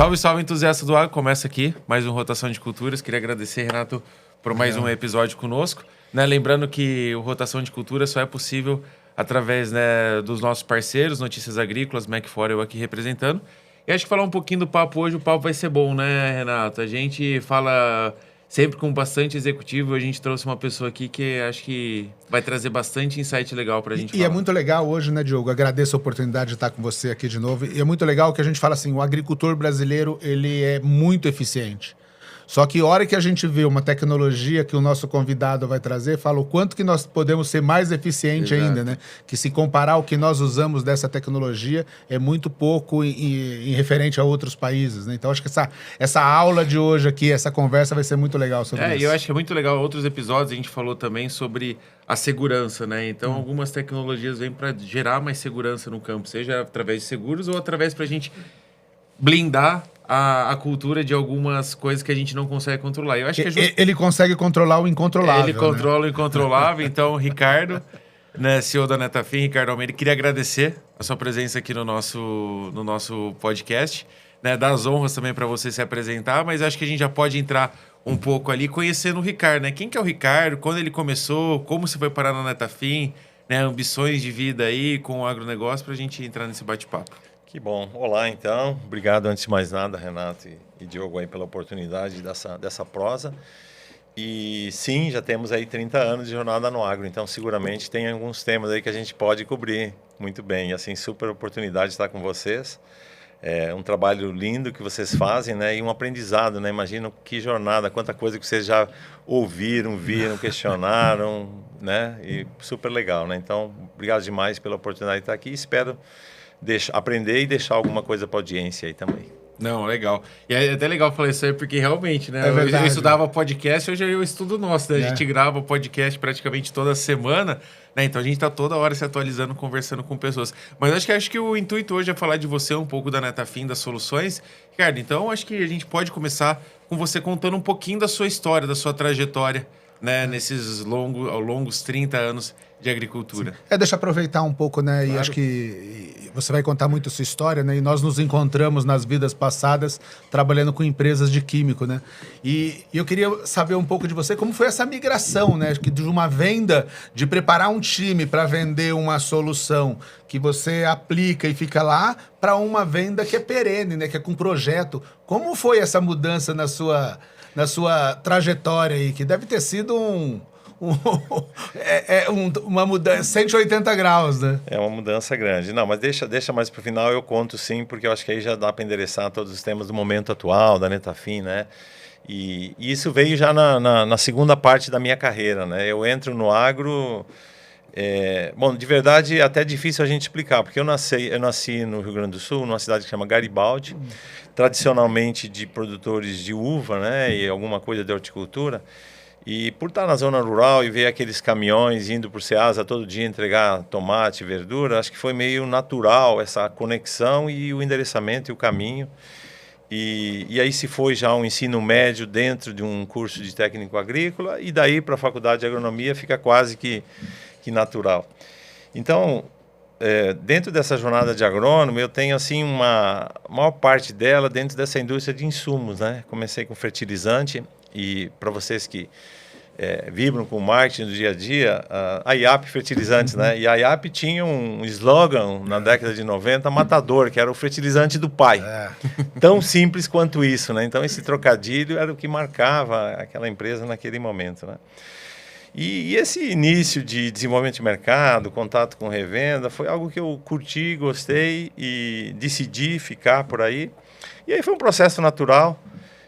Salve, salve, entusiasta do agro. Começa aqui mais uma Rotação de Culturas. Queria agradecer, Renato, por mais um episódio conosco. Né? Lembrando que o Rotação de Culturas só é possível através, né, dos nossos parceiros, Notícias Agrícolas, Macfor, eu aqui representando. E acho que falar um pouquinho do papo hoje, o papo vai ser bom, né, Renato? A gente fala sempre com bastante executivo. A gente trouxe uma pessoa aqui que acho que vai trazer bastante insight legal pra gente falar. E é muito legal hoje, né, Diogo? Agradeço a oportunidade de estar com você aqui de novo. E é muito legal que a gente fala assim, o agricultor brasileiro, ele é muito eficiente. Só que a hora que a gente vê uma tecnologia que o nosso convidado vai trazer, fala o quanto que nós podemos ser mais eficiente ainda, né? Que se comparar o que nós usamos dessa tecnologia é muito pouco em referente a outros países, né? Então acho que essa aula de hoje aqui, essa conversa vai ser muito legal sobre isso. E eu acho que é muito legal. Outros episódios a gente falou também sobre a segurança, né? Então algumas tecnologias vêm para gerar mais segurança no campo, seja através de seguros ou através para a gente blindar a cultura de algumas coisas que a gente não consegue controlar. Eu acho que ele consegue controlar o incontrolável. Ele controla o incontrolável. Então, Ricardo, né, CEO da Netafim, Ricardo Almeida, queria agradecer a sua presença aqui no nosso podcast, né, dar as honras também para você se apresentar, mas acho que a gente já pode entrar um pouco ali conhecendo o Ricardo, né? Quem que é o Ricardo? Quando ele começou? Como você foi parar na Netafim? Né, ambições de vida aí com o agronegócio para a gente entrar nesse bate-papo. Que bom. Olá, então. Obrigado, antes de mais nada, Renato e Diogo, aí, pela oportunidade dessa prosa. E sim, já temos aí 30 anos de jornada no agro, então seguramente tem alguns temas aí que a gente pode cobrir muito bem. E assim, super oportunidade de estar com vocês. É um trabalho lindo que vocês fazem, né? E um aprendizado, né? Imagino que jornada, quanta coisa que vocês já ouviram, viram, questionaram, né? E super legal, né? Então, obrigado demais pela oportunidade de estar aqui. Espero aprender e deixar alguma coisa para a audiência aí também. Não, legal. E é até legal falar isso aí, porque realmente, né? É verdade. Eu estudava podcast, hoje eu estudo nosso, né? A gente grava podcast praticamente toda semana, né? Então a gente está toda hora se atualizando, conversando com pessoas. Mas acho que o intuito hoje é falar de você um pouco da Netafim, das soluções. Ricardo, então acho que a gente pode começar com você contando um pouquinho da sua história, da sua trajetória, né? Nesses longos 30 anos de agricultura. Deixa eu aproveitar um pouco, né? Claro. E acho que você vai contar muito sua história, né? E nós nos encontramos nas vidas passadas trabalhando com empresas de químico, né? E eu queria saber um pouco de você, como foi essa migração, né? De uma venda, de preparar um time para vender uma solução que você aplica e fica lá, para uma venda que é perene, né? Que é com projeto. Como foi essa mudança na sua trajetória aí? Que deve ter sido uma mudança 180 graus, né? É uma mudança grande. Não, mas deixa mais para o final, eu conto sim, porque eu acho que aí já dá para endereçar todos os temas do momento atual, da Netafim, né? E isso veio já na segunda parte da minha carreira, né? Eu entro no agro... bom, de verdade, é até difícil a gente explicar, porque eu nasci no Rio Grande do Sul, numa cidade que chama Garibaldi, tradicionalmente de produtores de uva, né? E alguma coisa de horticultura. E por estar na zona rural e ver aqueles caminhões indo por Ceasa todo dia entregar tomate, verdura, acho que foi meio natural essa conexão e o endereçamento e o caminho. E aí se foi já um ensino médio dentro de um curso de técnico agrícola e daí para a faculdade de agronomia fica quase que natural. Então, dentro dessa jornada de agrônomo, eu tenho assim a maior parte dela dentro dessa indústria de insumos, né? Comecei com fertilizante. E para vocês que vibram com o marketing do dia a dia, a IAP Fertilizantes, né? E a IAP tinha um slogan na década de 90, matador, que era o fertilizante do pai. Tão simples quanto isso, né? Então esse trocadilho era o que marcava aquela empresa naquele momento, né? E esse início de desenvolvimento de mercado, contato com revenda, foi algo que eu curti, gostei e decidi ficar por aí. E aí foi um processo natural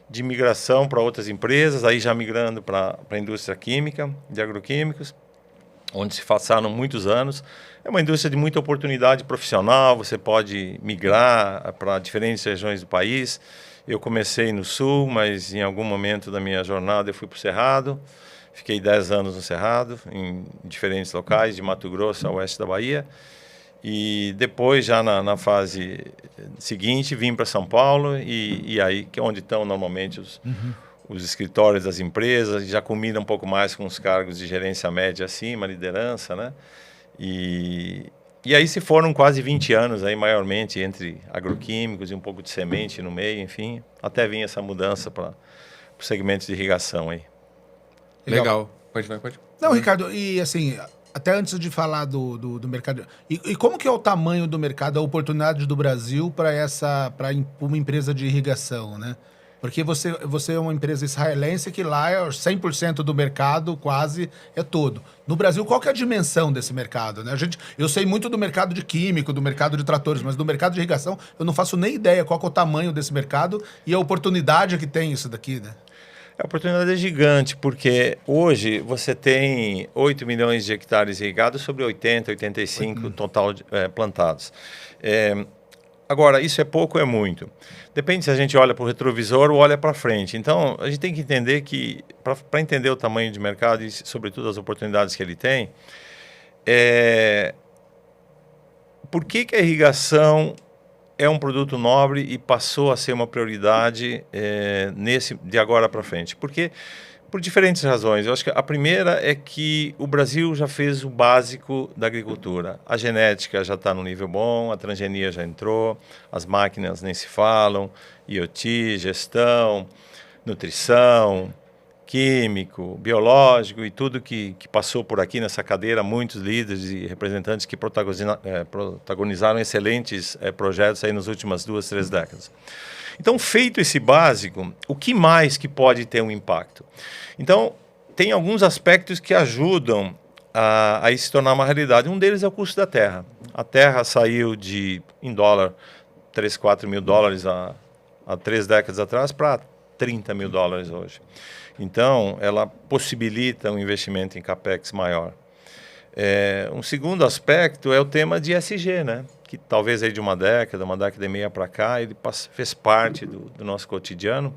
de migração para outras empresas, aí já migrando para a indústria química, de agroquímicos, onde se passaram muitos anos. É uma indústria de muita oportunidade profissional, você pode migrar para diferentes regiões do país. Eu comecei no Sul, mas em algum momento da minha jornada eu fui para o Cerrado. Fiquei 10 anos no Cerrado, em diferentes locais, de Mato Grosso a oeste da Bahia. E depois, já na fase seguinte, vim para São Paulo e aí, que é onde estão normalmente os escritórios das empresas, já combina um pouco mais com os cargos de gerência média acima, liderança, né? E E aí se foram quase 20 anos, aí, maiormente, entre agroquímicos e um pouco de semente no meio, enfim, até vir essa mudança para o segmento de irrigação aí. Legal. Pode. Não, Ricardo, e assim, até antes de falar do mercado, e como que é o tamanho do mercado, a oportunidade do Brasil para uma empresa de irrigação, né? Porque você é uma empresa israelense que lá é 100% do mercado, quase é todo. No Brasil, qual que é a dimensão desse mercado, né? Eu sei muito do mercado de químico, do mercado de tratores, mas do mercado de irrigação eu não faço nem ideia qual que é o tamanho desse mercado e a oportunidade que tem isso daqui, né? A oportunidade é gigante, porque hoje você tem 8 milhões de hectares irrigados sobre 80, 85 total plantados. Agora, isso é pouco ou é muito? Depende se a gente olha para o retrovisor ou olha para frente. Então, a gente tem que entender que, para entender o tamanho de mercado e, sobretudo, as oportunidades que ele tem, por que a irrigação é um produto nobre e passou a ser uma prioridade de agora para frente? Porque, por diferentes razões. Eu acho que a primeira é que o Brasil já fez o básico da agricultura. A genética já está no nível bom, a transgenia já entrou, as máquinas nem se falam, IoT, gestão, nutrição, químico, biológico e tudo que passou por aqui nessa cadeira, muitos líderes e representantes que protagonizaram excelentes projetos aí nas últimas 2, 3 décadas. Então, feito esse básico, o que mais que pode ter um impacto? Então, tem alguns aspectos que ajudam a isso se tornar uma realidade. Um deles é o custo da terra. A terra saiu em dólar, 3, 4 mil dólares há 3 décadas atrás para 30 mil dólares hoje. Então, ela possibilita um investimento em capex maior. Um segundo aspecto é o tema de ESG, né? Que talvez aí de uma década e meia para cá, ele fez parte do nosso cotidiano.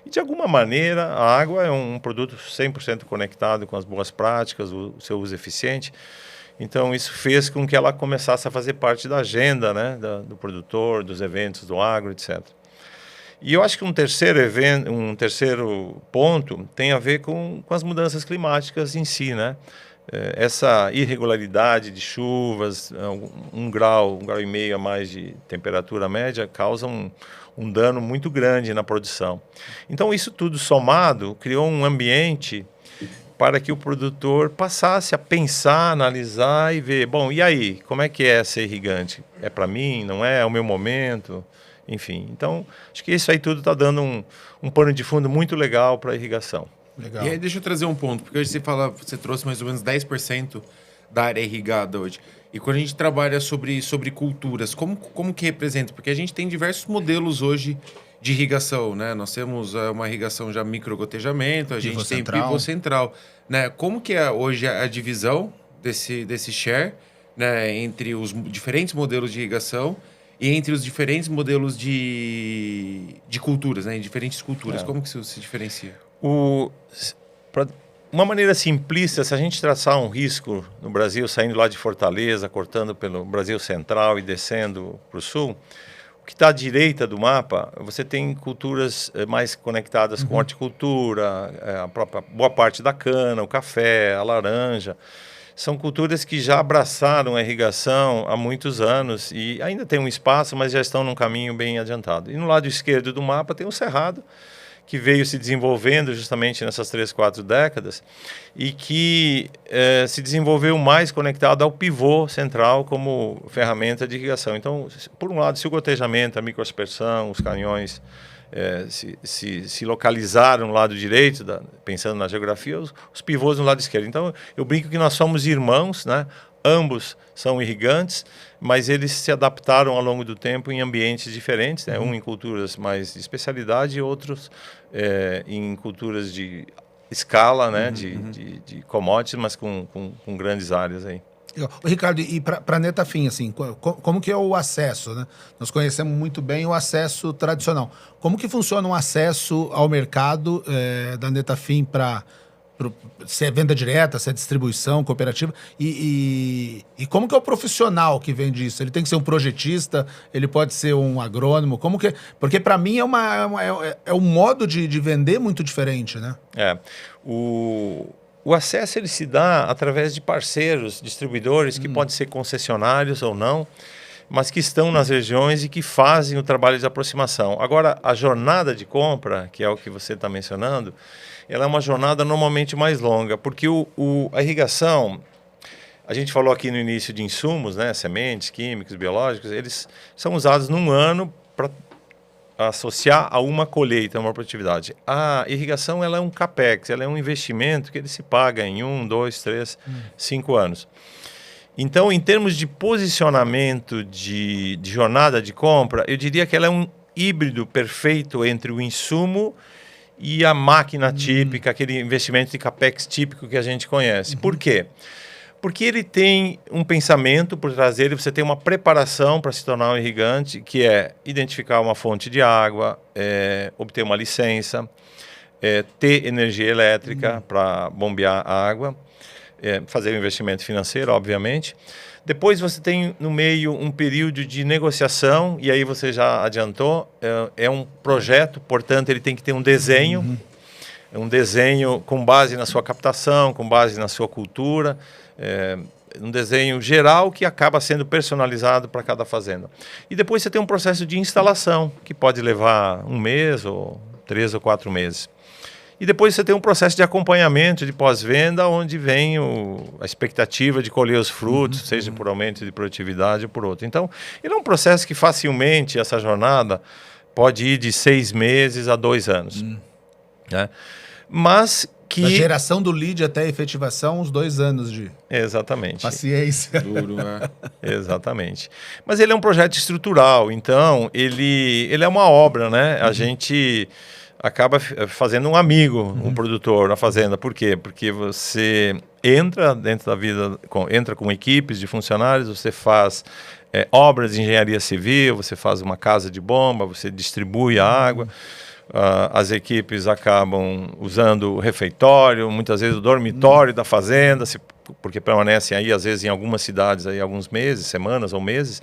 E, de alguma maneira, a água é um produto 100% conectado com as boas práticas, o seu uso eficiente. Então, isso fez com que ela começasse a fazer parte da agenda, né? Do produtor, dos eventos do agro, etc. E eu acho que um terceiro ponto tem a ver com as mudanças climáticas em si, né? Essa irregularidade de chuvas, 1 grau e meio a mais de temperatura média, causa um dano muito grande na produção. Então, isso tudo somado criou um ambiente para que o produtor passasse a pensar, analisar e ver, bom, e aí, como é que é ser irrigante? É para mim? Não é? É o meu momento? Enfim, então, acho que isso aí tudo está dando um pano de fundo muito legal para a irrigação. Legal. E aí, deixa eu trazer um ponto, porque hoje você trouxe mais ou menos 10% da área irrigada hoje. E quando a gente trabalha sobre culturas, como que representa? Porque a gente tem diversos modelos hoje de irrigação, né? Nós temos uma irrigação já microgotejamento, a gente tem pivô central, né? Como que é hoje a divisão desse share, né? Entre os diferentes modelos de irrigação e entre os diferentes modelos de culturas, né? Em diferentes culturas, como que isso se diferencia? Uma maneira simplista, se a gente traçar um risco no Brasil, saindo lá de Fortaleza, cortando pelo Brasil Central e descendo para o sul, o que está à direita do mapa, você tem culturas mais conectadas com horticultura, a própria boa parte da cana, o café, a laranja. São culturas que já abraçaram a irrigação há muitos anos e ainda tem um espaço, mas já estão num caminho bem adiantado. E no lado esquerdo do mapa tem o cerrado, que veio se desenvolvendo justamente nessas 3, 4 décadas e que se desenvolveu mais conectado ao pivô central como ferramenta de irrigação. Então, por um lado, se o gotejamento, a microaspersão, os canhões se localizaram no lado direito, pensando na geografia, os pivôs no lado esquerdo. Então, eu brinco que nós somos irmãos, né? Ambos são irrigantes, mas eles se adaptaram ao longo do tempo em ambientes diferentes, né? Um em culturas mais de especialidade e outros em culturas de escala, né? De commodities, mas com grandes áreas aí. Ricardo, e para Netafim, assim, como que é o acesso, né? Nós conhecemos muito bem o acesso tradicional. Como que funciona o acesso ao mercado da Netafim se é venda direta, se é distribuição, cooperativa, e como que é o profissional que vende isso? Ele tem que ser um projetista, ele pode ser um agrônomo, como que... Porque para mim é um modo de vender muito diferente, né? O o acesso ele se dá através de parceiros, distribuidores, que podem ser concessionários ou não, mas que estão nas regiões e que fazem o trabalho de aproximação. Agora, a jornada de compra, que é o que você está mencionando, ela é uma jornada normalmente mais longa, porque a irrigação, a gente falou aqui no início de insumos, né, sementes, químicos, biológicos, eles são usados num ano para associar a uma colheita, a uma produtividade. A irrigação ela é um capex, ela é um investimento que ele se paga em 1, 2, 3, 5 anos. Então, em termos de posicionamento de jornada de compra, eu diria que ela é um híbrido perfeito entre o insumo e a máquina típica, aquele investimento de capex típico que a gente conhece. Por quê? Porque ele tem um pensamento por trás dele, você tem uma preparação para se tornar um irrigante, que é identificar uma fonte de água, obter uma licença, ter energia elétrica para bombear a água, fazer um investimento financeiro, obviamente. Depois você tem no meio um período de negociação, e aí você já adiantou, é um projeto, portanto ele tem que ter um desenho, um desenho com base na sua captação, com base na sua cultura, um desenho geral que acaba sendo personalizado para cada fazenda. E depois você tem um processo de instalação, que pode levar 1 mês, ou 3 ou 4 meses. E depois você tem um processo de acompanhamento, de pós-venda, onde vem a expectativa de colher os frutos, seja por aumento de produtividade ou por outro. Então, ele é um processo que facilmente, essa jornada, pode ir de 6 meses a 2 anos. Né? Mas que... Da geração do lead até a efetivação, uns 2 anos de Exatamente. paciência. Duro, né? Exatamente. Mas ele é um projeto estrutural, então ele é uma obra, né? A gente acaba fazendo um amigo, um produtor na fazenda. Por quê? Porque você entra dentro da vida, entra com equipes de funcionários, você faz obras de engenharia civil, você faz uma casa de bomba, você distribui a água. As equipes acabam usando o refeitório, muitas vezes o dormitório da fazenda, porque permanecem aí, às vezes, em algumas cidades, aí, alguns meses, semanas ou meses.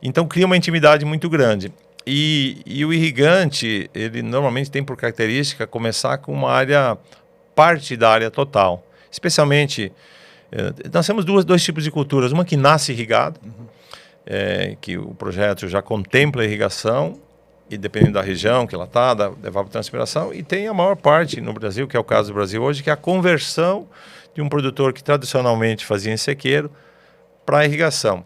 Então, cria uma intimidade muito grande. E o irrigante, ele normalmente tem por característica começar com uma área partidária total. Especialmente, nós temos dois tipos de culturas. Uma que nasce irrigada, que o projeto já contempla a irrigação, e dependendo da região que ela está, da evapotranspiração, e tem a maior parte no Brasil, que é o caso do Brasil hoje, que é a conversão de um produtor que tradicionalmente fazia em sequeiro para a irrigação.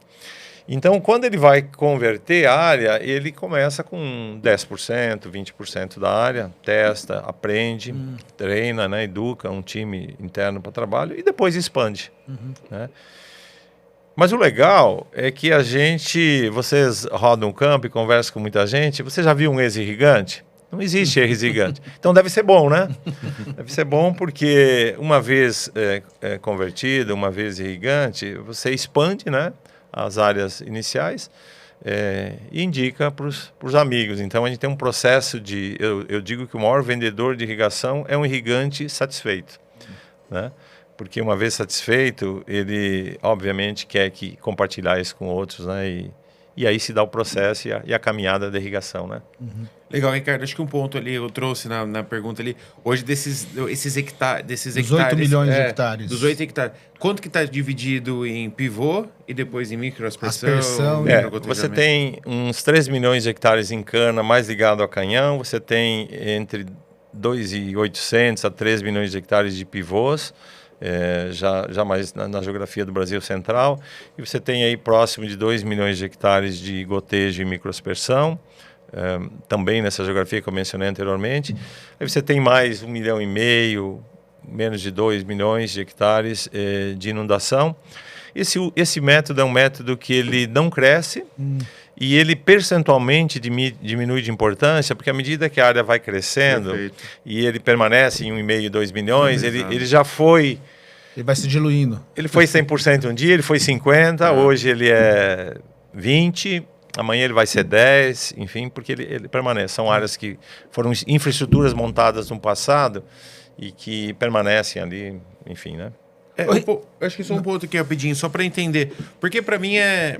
Então, quando ele vai converter a área, ele começa com 10%, 20% da área, testa, aprende, treina, né, educa um time interno para trabalho e depois expande. Né? Mas o legal é que vocês rodam o campo e conversam com muita gente, você já viu um ex-irrigante? Não existe ex-irrigante. Então deve ser bom, né? Deve ser bom porque uma vez convertido, uma vez irrigante, você expande, né, as áreas iniciais e indica para os amigos. Então a gente tem um processo de... Eu digo que o maior vendedor de irrigação é um irrigante satisfeito, né? Porque uma vez satisfeito, ele obviamente quer compartilhar isso com outros, né? E aí se dá o processo e a caminhada da irrigação, né? Legal, Ricardo. Acho que um ponto ali eu trouxe na pergunta ali. Hoje desses hectares... Dos 8 milhões de hectares. Dos 8 hectares. Quanto que está dividido em pivô e depois em microaspersão? Aspersão, você tem uns 3 milhões de hectares em cana, mais ligado ao canhão. Você tem entre 2.800 a 3 milhões de hectares de pivôs. Já mais na geografia do Brasil Central, e você tem aí próximo de 2 milhões de hectares de gotejo e microaspersão, também nessa geografia que eu mencionei anteriormente. Aí você tem mais 1,5 milhão, menos de 2 milhões de hectares de inundação. Esse método é um método que ele não cresce, e ele percentualmente diminui de importância, porque à medida que a área vai crescendo, perfeito, e ele permanece em 1,5, 2 milhões, ele já foi... Ele vai se diluindo. Ele foi 100% um dia, ele foi 50%, hoje ele é 20%, amanhã ele vai ser 10%, enfim, porque ele permanece. São áreas que foram infraestruturas montadas no passado e que permanecem ali, enfim, né? Acho que só um ponto aqui rapidinho, só para entender. Porque para mim é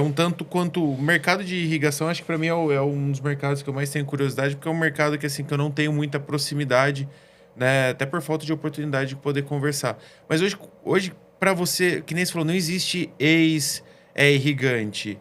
um tanto quanto o mercado de irrigação, acho que para mim é um dos mercados que eu mais tenho curiosidade, porque é um mercado que, assim, que eu não tenho muita proximidade né? Até por falta de oportunidade de poder conversar. Mas hoje para você, que nem você falou, não existe ex-irrigante.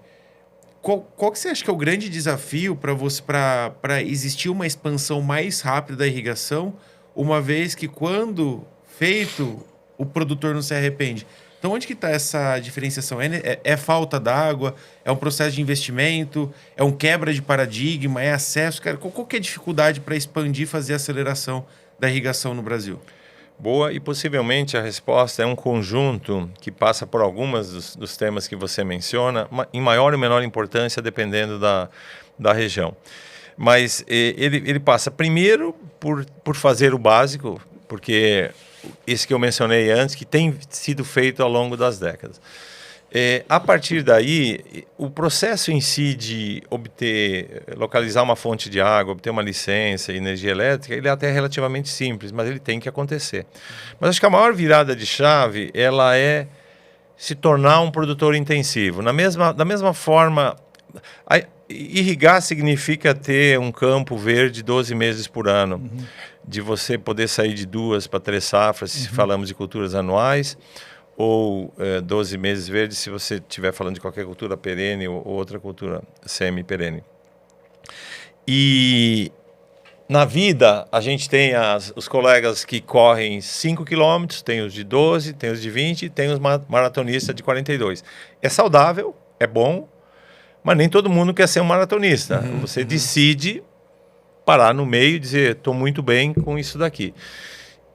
Qual que você acha que é o grande desafio para existir uma expansão mais rápida da irrigação, uma vez que quando feito, o produtor não se arrepende? Então, onde que está essa diferenciação? É falta d'água? É um processo de investimento? É um quebra de paradigma? É acesso? Cara, qual que é a dificuldade para expandir, fazer a aceleração da irrigação no Brasil? Boa, e possivelmente a resposta é um conjunto que passa por algumas dos temas que você menciona, em maior ou menor importância, dependendo da região. Mas ele passa primeiro por fazer o básico, porque esse que eu mencionei antes, que tem sido feito ao longo das décadas. A partir daí, o processo em si de localizar uma fonte de água, obter uma licença e energia elétrica, ele é até relativamente simples, mas ele tem que acontecer. Mas acho que a maior virada de chave, ela é se tornar um produtor intensivo. Da mesma forma, irrigar significa ter um campo verde 12 meses por ano, de você poder sair de 2 para 3 safras, se falamos de culturas anuais, ou 12 meses verdes se você estiver falando de qualquer cultura perene ou outra cultura semi-perene. E na vida, a gente tem os colegas que correm 5 quilômetros, tem os de 12, tem os de 20, tem os maratonistas de 42. É saudável, é bom, mas nem todo mundo quer ser um maratonista. Você decide parar no meio e dizer, estou muito bem com isso daqui.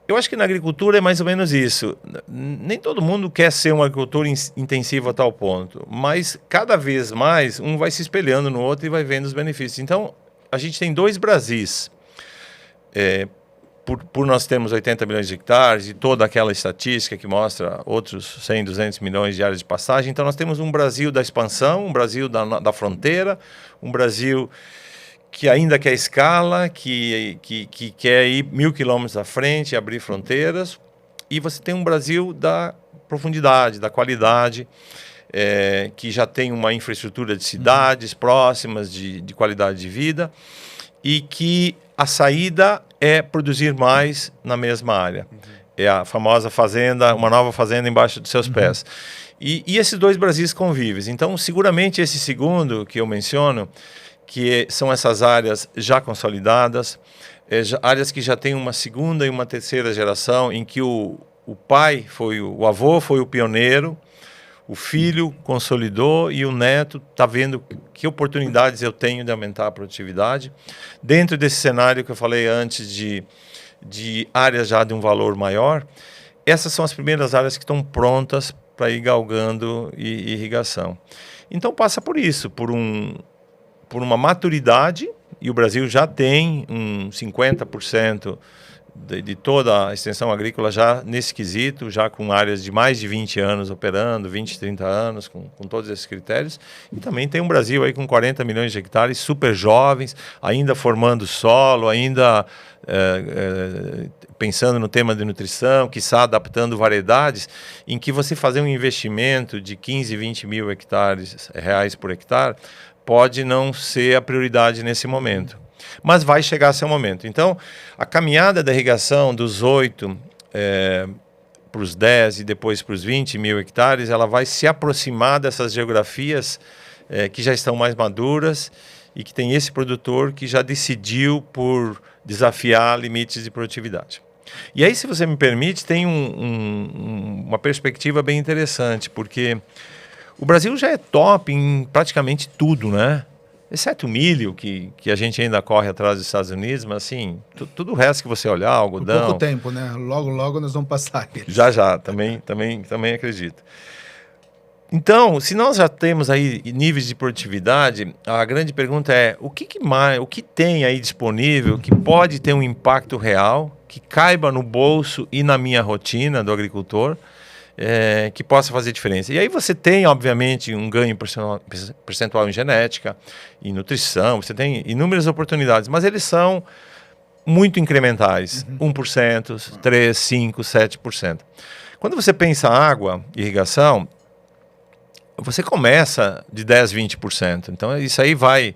Eu acho que na agricultura é mais ou menos isso. Nem todo mundo quer ser um agricultor intensivo a tal ponto, mas cada vez mais um vai se espelhando no outro e vai vendo os benefícios. Então, a gente tem 2 Brasis. Por nós termos 80 milhões de hectares e toda aquela estatística que mostra outros 100, 200 milhões de áreas de passagem, então nós temos um Brasil da expansão, um Brasil da fronteira, um Brasil que ainda quer escala, que quer ir 1.000 quilômetros à frente, abrir fronteiras, e você tem um Brasil da profundidade, da qualidade, que já tem uma infraestrutura de cidades próximas, de qualidade de vida, e que a saída é produzir mais na mesma área. É a famosa fazenda, uma nova fazenda embaixo dos seus pés. E esses 2 Brasis convivem. Então, seguramente esse segundo que eu menciono, que são essas áreas já consolidadas, áreas que já têm uma segunda e uma terceira geração, em que o avô foi o pioneiro, o filho consolidou e o neto está vendo que oportunidades eu tenho de aumentar a produtividade. Dentro desse cenário que eu falei antes de áreas já de um valor maior, essas são as primeiras áreas que estão prontas para ir galgando irrigação. Então passa por isso, por uma maturidade, e o Brasil já tem 50% de toda a extensão agrícola já nesse quesito, já com áreas de mais de 20 anos operando, 20, 30 anos, com todos esses critérios. E também tem um Brasil aí com 40 milhões de hectares, super jovens, ainda formando solo, ainda pensando no tema de nutrição, quiçá adaptando variedades, em que você fazer um investimento de 15, 20 mil reais por hectare pode não ser a prioridade nesse momento. Mas vai chegar a seu momento. Então, a caminhada da irrigação dos 8 para os 10 e depois para os 20 mil hectares, ela vai se aproximar dessas geografias que já estão mais maduras e que tem esse produtor que já decidiu por desafiar limites de produtividade. E aí, se você me permite, tem uma perspectiva bem interessante, porque o Brasil já é top em praticamente tudo, né? Exceto o milho, que a gente ainda corre atrás dos Estados Unidos, mas assim, tudo o resto que você olhar, algodão... Por pouco tempo, né? Logo nós vamos passar. Já, também acredito. Então, se nós já temos aí níveis de produtividade, a grande pergunta é, o que tem aí disponível que pode ter um impacto real, que caiba no bolso e na minha rotina do agricultor, que possa fazer diferença. E aí você tem, obviamente, um ganho percentual em genética, em nutrição, você tem inúmeras oportunidades, mas eles são muito incrementais, 1%, 3%, 5%, 7%. Quando você pensa água, irrigação, você começa de 10%, 20%. Então, isso aí vai,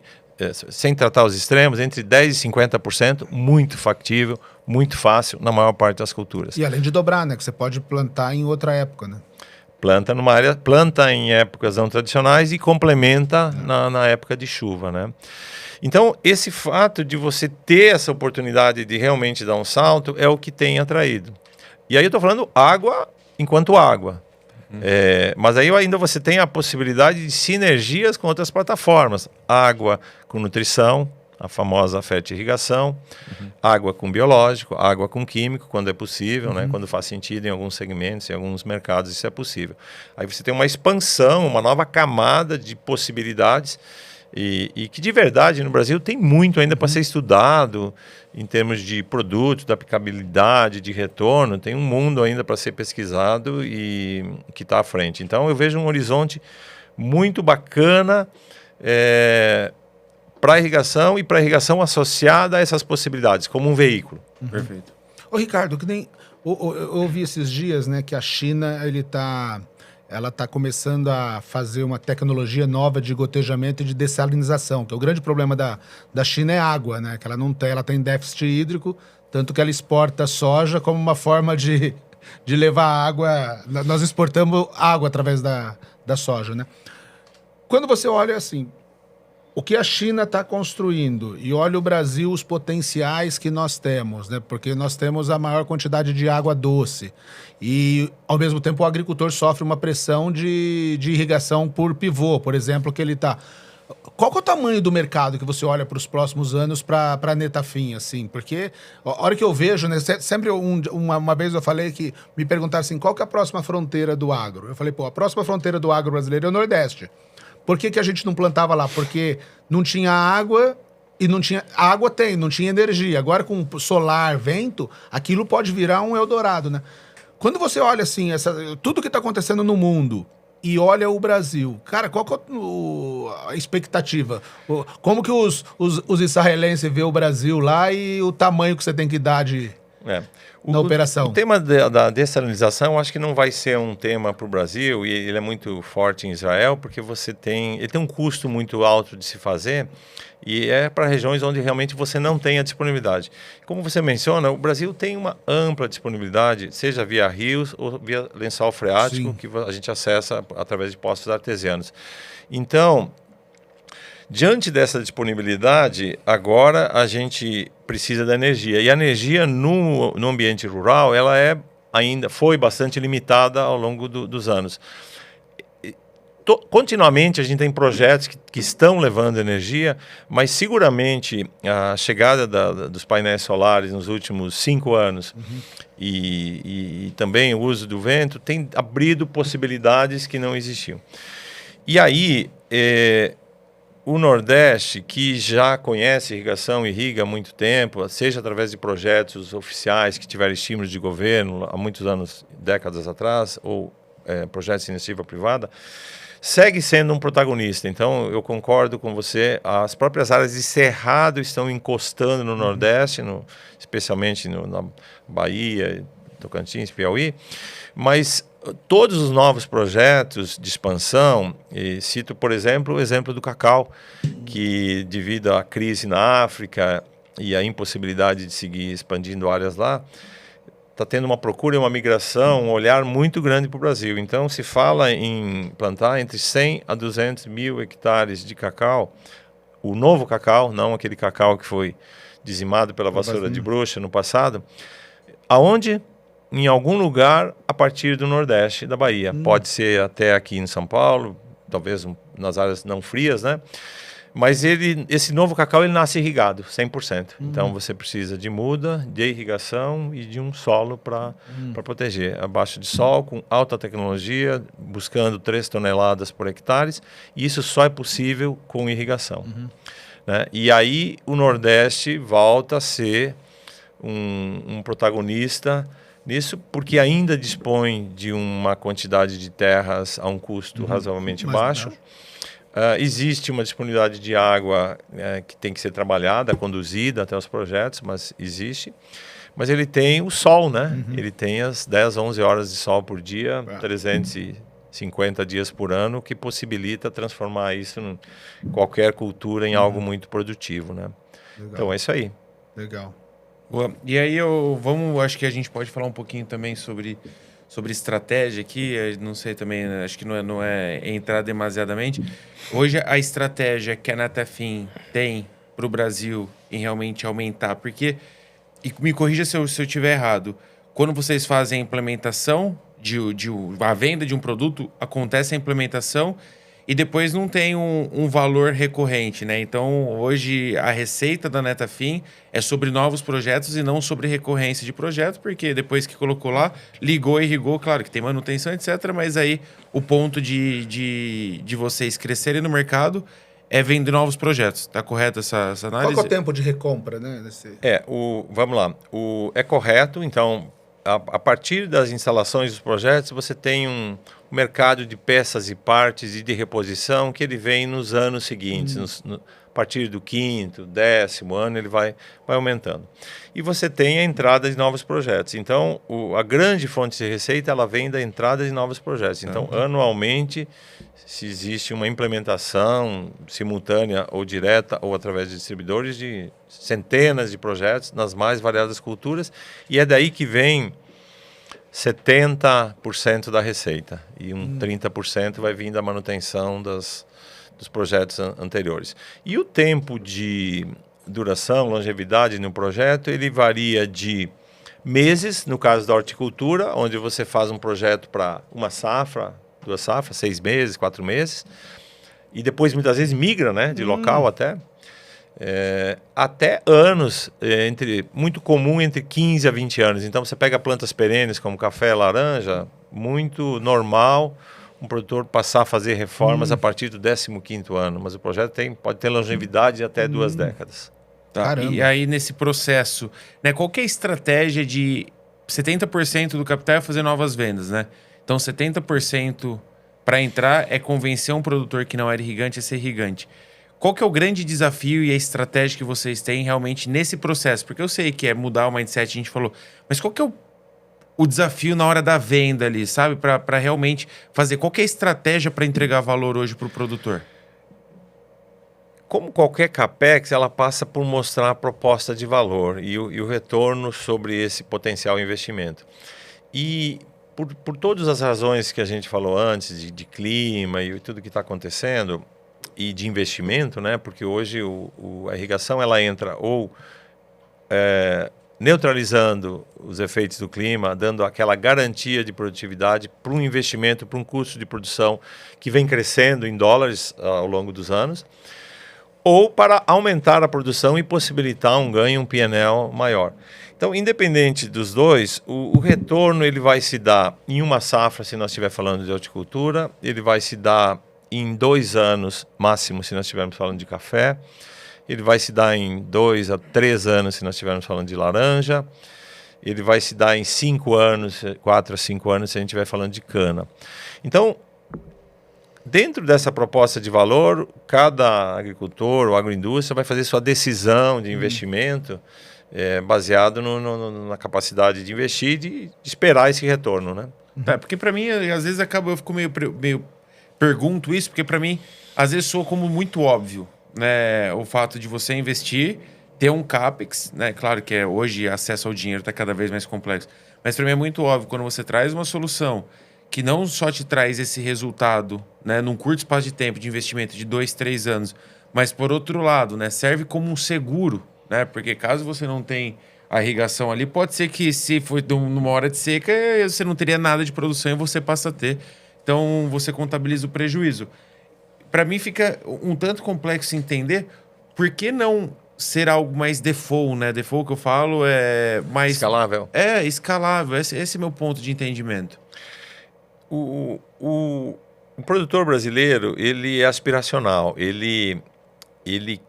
sem tratar os extremos, entre 10% e 50%, muito factível, muito fácil na maior parte das culturas. E além de dobrar, né? Que você pode plantar em outra época, né? Planta em épocas não tradicionais e complementa na época de chuva, né? Então, esse fato de você ter essa oportunidade de realmente dar um salto é o que tem atraído. E aí eu estou falando água enquanto água. Mas aí ainda você tem a possibilidade de sinergias com outras plataformas. Água com nutrição, a famosa fertirrigação, água com biológico, água com químico, quando é possível, né? Quando faz sentido em alguns segmentos, em alguns mercados, isso é possível. Aí você tem uma expansão, uma nova camada de possibilidades e que de verdade no Brasil tem muito ainda para ser estudado em termos de produtos, da aplicabilidade, de retorno, tem um mundo ainda para ser pesquisado e que está à frente. Então eu vejo um horizonte muito bacana para irrigação e para irrigação associada a essas possibilidades, como um veículo. Perfeito. Ô, Ricardo, que nem eu ouvi esses dias, né, que a China ela tá começando a fazer uma tecnologia nova de gotejamento e de dessalinização, que é o grande problema da China é água, né, que ela tem déficit hídrico, tanto que ela exporta soja como uma forma de levar água. Nós exportamos água através da soja, né? Quando você olha assim, o que a China está construindo e olha o Brasil, os potenciais que nós temos, né? Porque nós temos a maior quantidade de água doce e, ao mesmo tempo, o agricultor sofre uma pressão de irrigação por pivô, por exemplo, que ele está... Qual que é o tamanho do mercado que você olha para os próximos anos para a Netafim, assim? Porque a hora que eu vejo, né, sempre uma vez eu falei que me perguntaram assim, qual que é a próxima fronteira do agro? Eu falei, a próxima fronteira do agro brasileiro é o Nordeste. Por que a gente não plantava lá? Porque não tinha água e não tinha... Água tem, não tinha energia. Agora com solar, vento, aquilo pode virar um Eldorado, né? Quando você olha assim, tudo que está acontecendo no mundo e olha o Brasil, cara, qual que é a expectativa? Como que os israelenses vê o Brasil lá e o tamanho que você tem que dar na operação? O tema da dessalinização, eu acho que não vai ser um tema para o Brasil, e ele é muito forte em Israel, porque ele tem um custo muito alto de se fazer, e é para regiões onde realmente você não tem a disponibilidade. Como você menciona, o Brasil tem uma ampla disponibilidade, seja via rios ou via lençol freático, que a gente acessa através de poços artesianos. Então, diante dessa disponibilidade, agora a gente precisa da energia. E a energia no ambiente rural, ela foi bastante limitada ao longo dos anos. Continuamente a gente tem projetos que estão levando energia, mas seguramente a chegada dos painéis solares nos últimos 5 anos e também o uso do vento tem abrido possibilidades que não existiam. E aí... o Nordeste, que já conhece irrigação e irriga há muito tempo, seja através de projetos oficiais que tiveram estímulos de governo há muitos anos, décadas atrás, ou projetos de iniciativa privada, segue sendo um protagonista. Então, eu concordo com você, as próprias áreas de cerrado estão encostando no Nordeste, especialmente na Bahia, Tocantins, Piauí, mas todos os novos projetos de expansão, e cito, por exemplo, o exemplo do cacau, que devido à crise na África e à impossibilidade de seguir expandindo áreas lá, está tendo uma procura e uma migração, um olhar muito grande para o Brasil. Então, se fala em plantar entre 100 a 200 mil hectares de cacau, o novo cacau, não aquele cacau que foi dizimado pela vassoura de bruxa no passado, aonde... em algum lugar a partir do Nordeste da Bahia. Pode ser até aqui em São Paulo, talvez nas áreas não frias, né? Mas esse novo cacau ele nasce irrigado, 100%. Então você precisa de muda, de irrigação e de um solo para proteger. Abaixo de sol, com alta tecnologia, buscando 3 toneladas por hectare. E isso só é possível com irrigação. Né? E aí o Nordeste volta a ser um protagonista nisso, porque ainda dispõe de uma quantidade de terras a um custo razoavelmente baixo. Existe uma disponibilidade de água que tem que ser trabalhada, conduzida até os projetos, mas existe. Mas ele tem o sol, né? Ele tem as 10, 11 horas de sol por dia, 350 dias por ano, que possibilita transformar isso qualquer cultura em algo muito produtivo, né? Legal. Então é isso aí. Legal. Boa. E aí acho que a gente pode falar um pouquinho também sobre estratégia aqui. Não sei também, né, acho que não é entrar demasiadamente. Hoje a estratégia que a Netafim tem para o Brasil em realmente aumentar, porque, e me corrija se eu estiver errado, quando vocês fazem a implementação a venda de um produto, acontece a implementação e depois não tem um valor recorrente, né? Então, hoje, a receita da Netafim é sobre novos projetos e não sobre recorrência de projeto, porque depois que colocou lá, ligou e irrigou, claro que tem manutenção, etc. Mas aí, o ponto de vocês crescerem no mercado é vender novos projetos. Tá correto essa análise? Qual que é o tempo de recompra, né? Vamos lá. É correto, então, a partir das instalações dos projetos, você tem um mercado de peças e partes e de reposição que ele vem nos anos seguintes. A partir do 5º, 10º ano, ele vai aumentando. E você tem a entrada de novos projetos. Então, a grande fonte de receita, ela vem da entrada de novos projetos. Então, anualmente, se existe uma implementação simultânea ou direta ou através de distribuidores de centenas de projetos nas mais variadas culturas, e é daí que vem 70% da receita e 30% vai vir da manutenção dos projetos anteriores. E o tempo de duração, longevidade no projeto, ele varia de meses, no caso da horticultura, onde você faz um projeto para uma safra, 2 safras, 6 meses, 4 meses, e depois muitas vezes migra, né, de local até anos, muito comum entre 15 a 20 anos. Então você pega plantas perenes como café, laranja, muito normal um produtor passar a fazer reformas a partir do 15º ano, mas o projeto pode ter longevidade de até 2 décadas. Tá. E aí nesse processo, né, qual que é a estratégia de 70% do capital é fazer novas vendas, né? Então 70% para entrar é convencer um produtor que não era irrigante a ser irrigante. Qual que é o grande desafio e a estratégia que vocês têm realmente nesse processo? Porque eu sei que é mudar o mindset, a gente falou, mas qual que é o desafio na hora da venda ali, sabe? Para realmente fazer, qual que é a estratégia para entregar valor hoje para o produtor? Como qualquer CAPEX, ela passa por mostrar a proposta de valor e o retorno sobre esse potencial investimento. E por todas as razões que a gente falou antes, de clima e tudo que está acontecendo, e de investimento, né? Porque hoje a irrigação ela entra ou neutralizando os efeitos do clima, dando aquela garantia de produtividade para um investimento, para um custo de produção que vem crescendo em dólares ao longo dos anos, ou para aumentar a produção e possibilitar um ganho, um P&L maior. Então, independente dos dois, o retorno ele vai se dar em uma safra, se nós estivermos falando de horticultura, ele vai se dar em 2 anos máximo, se nós estivermos falando de café, ele vai se dar em 2 a 3 anos, se nós estivermos falando de laranja, ele vai se dar em 5 anos, 4 a 5 anos, se a gente estiver falando de cana. Então, dentro dessa proposta de valor, cada agricultor ou agroindústria vai fazer sua decisão de investimento baseado na capacidade de investir e de esperar esse retorno, né? Porque para mim, às vezes eu fico meio pergunto isso, porque para mim, às vezes soa como muito óbvio, né? O fato de você investir, ter um CAPEX, né? Claro que hoje acesso ao dinheiro está cada vez mais complexo, mas para mim é muito óbvio quando você traz uma solução que não só te traz esse resultado, né, num curto espaço de tempo de investimento de 2, 3 anos, mas por outro lado, né, serve como um seguro, né? Porque caso você não tenha a irrigação ali, pode ser que se for numa hora de seca, você não teria nada de produção e você passa a ter. Então, você contabiliza o prejuízo. Para mim, fica um tanto complexo entender por que não ser algo mais default, né? Default que eu falo é mais... Escalável. Escalável. Esse é meu ponto de entendimento. O produtor brasileiro, ele é aspiracional. Ele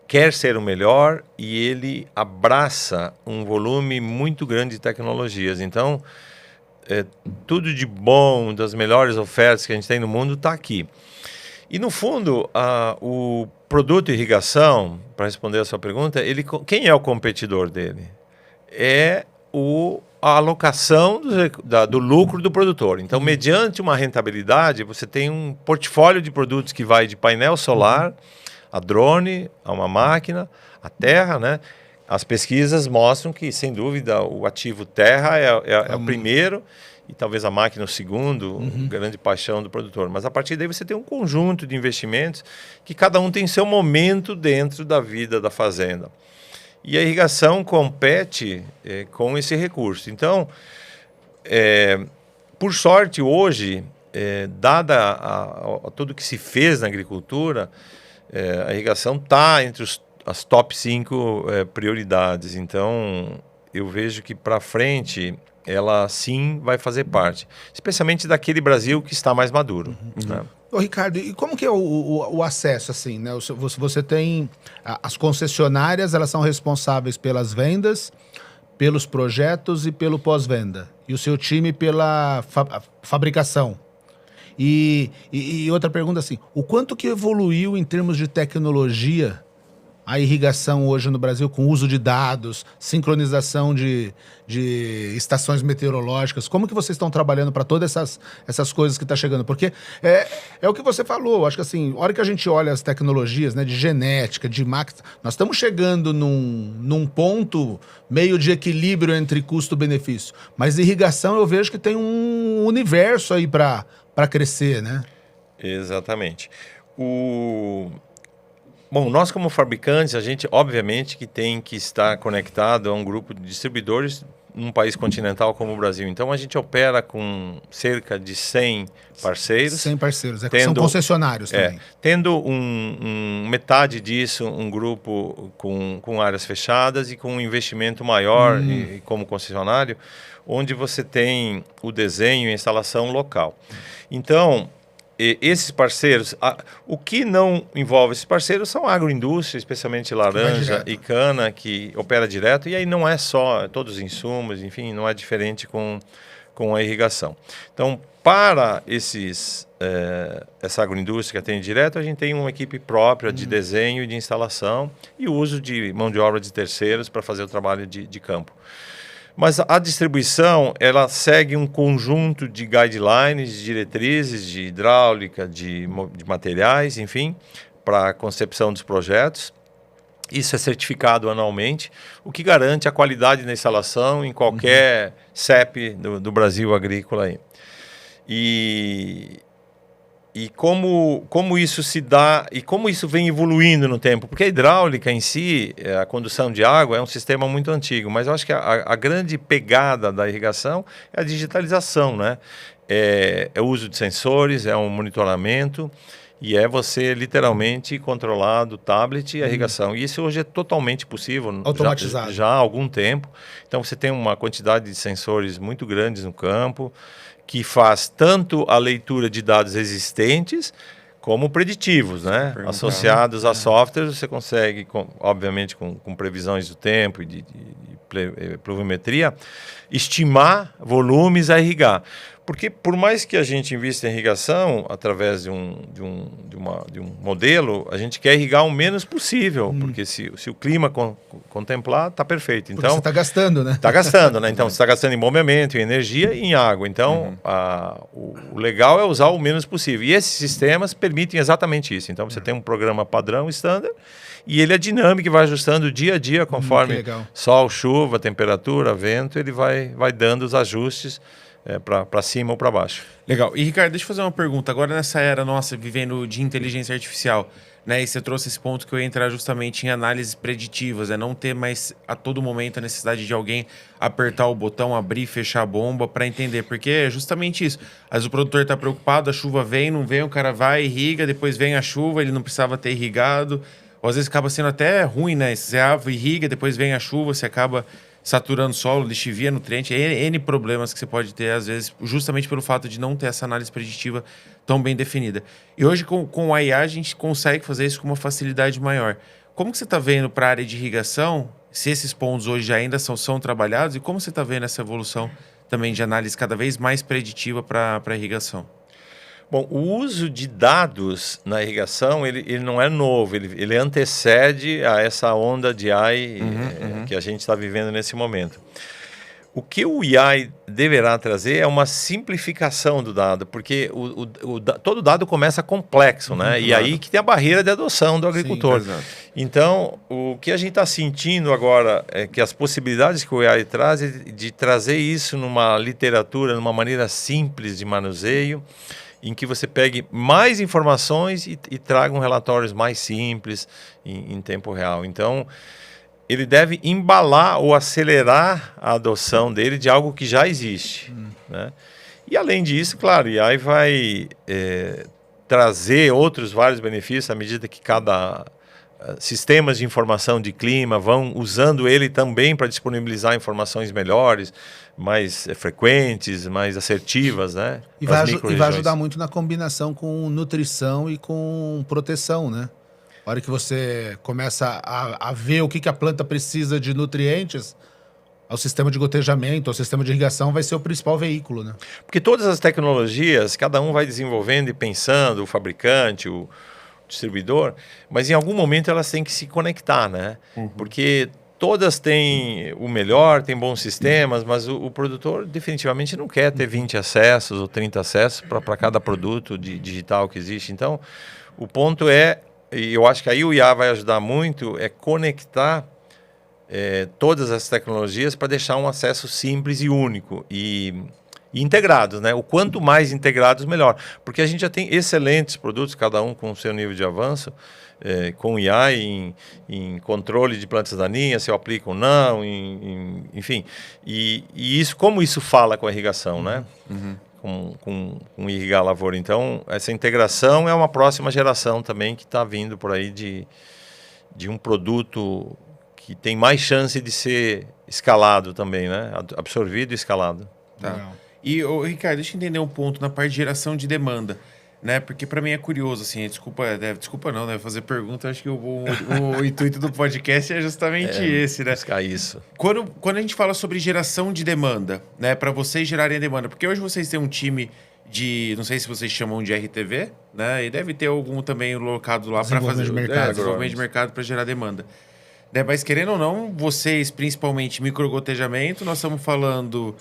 quer ser o melhor e ele abraça um volume muito grande de tecnologias. Então... tudo de bom, das melhores ofertas que a gente tem no mundo está aqui. E no fundo, o produto irrigação, para responder a sua pergunta, quem é o competidor dele? É a alocação do lucro do produtor. Então, mediante uma rentabilidade, você tem um portfólio de produtos que vai de painel solar, a drone, a uma máquina, a terra, né? as pesquisas mostram que, sem dúvida, o ativo terra é o primeiro e talvez a máquina o segundo, grande paixão do produtor. Mas a partir daí você tem um conjunto de investimentos que cada um tem seu momento dentro da vida da fazenda. E a irrigação compete com esse recurso. Então, por sorte, hoje, dada a tudo que se fez na agricultura, a irrigação está entre as top 5 prioridades. Então, eu vejo que para frente ela sim vai fazer parte, especialmente daquele Brasil que está mais maduro. Né? Ô, Ricardo, e como que é o acesso, assim, né? Você tem as concessionárias, elas são responsáveis pelas vendas, pelos projetos e pelo pós-venda. E o seu time pela fabricação. E outra pergunta, assim, o quanto que evoluiu em termos de tecnologia a irrigação hoje no Brasil, com uso de dados, sincronização de estações meteorológicas? Como que vocês estão trabalhando para todas essas coisas que estão chegando? Porque é o que você falou, acho que assim, a hora que a gente olha as tecnologias, né, de genética, de máquina, nós estamos chegando num ponto meio de equilíbrio entre custo-benefício. Mas irrigação eu vejo que tem um universo aí para crescer, né? Exatamente. Bom, nós como fabricantes, a gente obviamente que tem que estar conectado a um grupo de distribuidores num país continental como o Brasil. Então a gente opera com cerca de 100 parceiros. 100 parceiros, são concessionários também. Tendo metade disso, um grupo com áreas fechadas e com um investimento maior como concessionário, onde você tem o desenho e a instalação local. Então, esses parceiros, o que não envolve esses parceiros são a agroindústria, especialmente laranja e cana, que opera direto, e aí não é só todos os insumos, enfim, não é diferente com a irrigação. Então, para essa agroindústria que atende direto, a gente tem uma equipe própria de desenho e de instalação e o uso de mão de obra de terceiros para fazer o trabalho de campo. Mas a distribuição, ela segue um conjunto de guidelines, de diretrizes, de hidráulica, de materiais, enfim, para a concepção dos projetos. Isso é certificado anualmente, o que garante a qualidade da instalação em qualquer CEP do Brasil agrícola aí. E como isso se dá e como isso vem evoluindo no tempo. Porque a hidráulica em si, a condução de água, é um sistema muito antigo, mas eu acho que a grande pegada da irrigação é a digitalização, né? É o uso de sensores, é um monitoramento e é você literalmente controlar do tablet a irrigação. E isso hoje é totalmente possível. Automatizado. Já há algum tempo. Então você tem uma quantidade de sensores muito grandes no campo, que faz tanto a leitura de dados existentes como preditivos, né? Associados a softwares, você consegue, obviamente, com previsões do tempo e de pluviometria, estimar volumes a irrigar. Porque por mais que a gente invista em irrigação através de um modelo, a gente quer irrigar o menos possível, porque se o clima contemplar, está perfeito. Então, você está gastando, né? Está gastando, né? Então, você está gastando em bombeamento, em energia e em água. Então, o legal é usar o menos possível. E esses sistemas permitem exatamente isso. Então, você tem um programa padrão, standard, e ele é dinâmico e vai ajustando dia a dia, conforme sol, chuva, temperatura, vento, ele vai dando os ajustes para cima ou para baixo. Legal. E, Ricardo, deixa eu fazer uma pergunta. Agora, nessa era nossa, vivendo de inteligência artificial, né? E você trouxe esse ponto que eu ia entrar justamente em análises preditivas, não ter mais a todo momento a necessidade de alguém apertar o botão, abrir e fechar a bomba para entender. Porque é justamente isso. Às vezes o produtor está preocupado, a chuva vem, não vem, o cara vai, irriga, depois vem a chuva, ele não precisava ter irrigado. Ou às vezes acaba sendo até ruim, né? Você irriga, depois vem a chuva, você acaba saturando o solo, lixivia, nutriente, N problemas que você pode ter, às vezes, justamente pelo fato de não ter essa análise preditiva tão bem definida. E hoje, com a IA, a gente consegue fazer isso com uma facilidade maior. Como que você está vendo para a área de irrigação, se esses pontos hoje ainda são trabalhados, e como você está vendo essa evolução também de análise cada vez mais preditiva para a irrigação? Bom, o uso de dados na irrigação, ele não é novo, ele antecede a essa onda de AI que a gente está vivendo nesse momento. O que o AI deverá trazer é uma simplificação do dado, porque todo dado começa complexo, né? E aí que tem a barreira de adoção do agricultor. Sim, então, o que a gente está sentindo agora é que as possibilidades que o AI traz é de trazer isso numa literatura, numa maneira simples de manuseio, em que você pegue mais informações e traga relatórios mais simples em tempo real. Então, ele deve embalar ou acelerar a adoção dele de algo que já existe. Né? E, além disso, claro, o AI vai trazer outros vários benefícios à medida que cada sistemas de informação de clima vão usando ele também para disponibilizar informações melhores, mais frequentes, mais assertivas, né? E vai ajudar muito na combinação com nutrição e com proteção, né? A hora que você começa a ver o que a planta precisa de nutrientes, o sistema de gotejamento, o sistema de irrigação vai ser o principal veículo, né? Porque todas as tecnologias, cada um vai desenvolvendo e pensando, o fabricante, o distribuidor, mas em algum momento elas têm que se conectar, né? Porque todas têm o melhor, têm bons sistemas, mas o produtor definitivamente não quer ter 20 acessos ou 30 acessos para cada produto digital que existe. Então, o ponto é, e eu acho que aí o IA vai ajudar muito, é conectar todas as tecnologias para deixar um acesso simples e único e integrados, né? O quanto mais integrados, melhor. Porque a gente já tem excelentes produtos, cada um com o seu nível de avanço, com IA em controle de plantas daninhas, se eu aplico ou não, enfim. E isso, como isso fala com a irrigação, né? Com irrigar a lavoura. Então, essa integração é uma próxima geração também que está vindo por aí de um produto que tem mais chance de ser escalado também, né? Absorvido e escalado. Tá. Legal. E, Ricardo, deixa eu entender um ponto na parte de geração de demanda, né? Porque para mim é curioso, assim, desculpa não, né? Fazer pergunta, acho que o intuito do podcast é justamente esse, né? Buscar isso. Quando a gente fala sobre geração de demanda, né? Para vocês gerarem a demanda, porque hoje vocês têm um time de, não sei se vocês chamam de RTV, né? E deve ter algum também locado lá para fazer desenvolvimento de mercado para gerar demanda. Né? Mas querendo ou não, vocês, principalmente microgotejamento, nós estamos falando